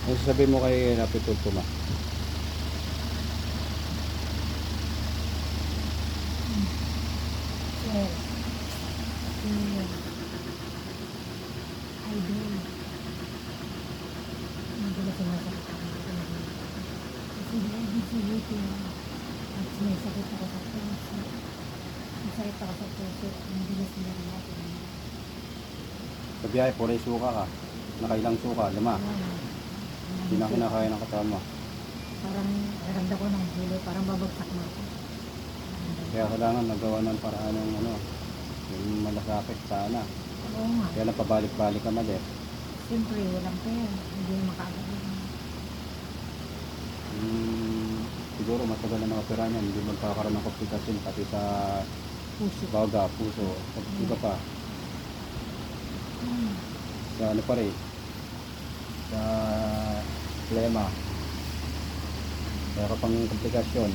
Ano sasabihin mo kay Napitulpo ma? Sir, senior, idol. Hindi na sumasakit ako dito na dito. Kasi dahil disability na at may sakit ako sa puso. May sakit ako sa puso. Hindi na sila natin. Sa biyahe, puro suka ka. Nakailang suka, 5. Hindi na kinakaya ng katawan mo. Parang ramdam ko ng bulo, parang babagsak na ako. Kaya kailangan nagawa ng paraan ng yung malasakit sana. Oo nga. Kaya lang pabalik-balik ka malit. Siyempre, walang pera. Hindi makakagawa. Siguro matagal na opera niyan, hindi magkakaroon ng komplikasyon pati sa Puso. baga, puso, iba pa. Sa ano pa rin, sa plema. Kaya kapang komplikasyon,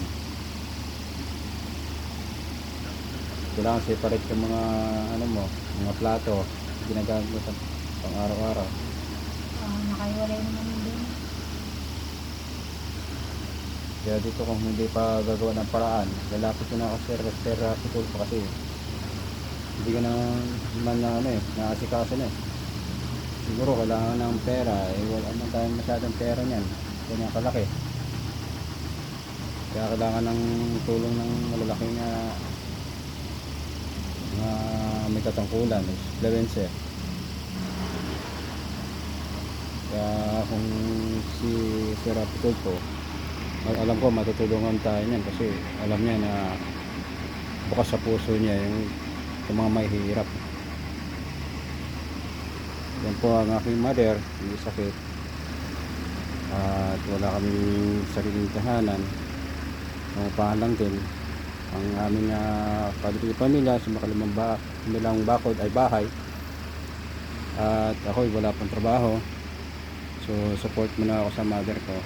kailangan separate yung mga mga plato ginagamit mo sa pang araw-araw. Nakaiwalay naman yun din. Kaya dito kung hindi pa gagawa ng paraan, lalapit ko na kasi Rapitulpo kasi hindi ka naman naasikaso na eh. Siguro kailangan ng pera, wala naman tayong masyadong pera niyan, kanya kalaki. Kaya kailangan ng tulong ng malalaking na may katangkulan, influencer. Kaya kung si Sir Rapitulpo, alam ko matutulungan tayo niyan kasi alam niya na bukas sa puso niya yung mga mahihirap. Yan po ang aking mother, may sakit at wala kaming sariling tahanan. Pangupahan lang din ang aming pamilya sa makalimang bakod ay bahay at ako'y wala pang trabaho, so support muna ako sa mother ko.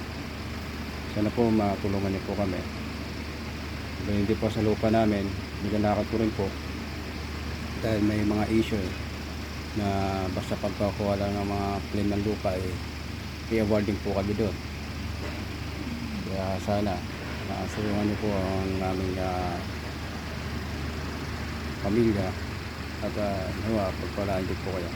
Sana po matulungan niyo po kami. Hindi po sa lupa namin, nilalakad ko rin po dahil may mga issue na basta pagkakuha lang ng mga claim ng lupa i-awarding po kami doon. Kaya sana nasulungan niyo po ang aming pamilya at pagpalaan din po kayo.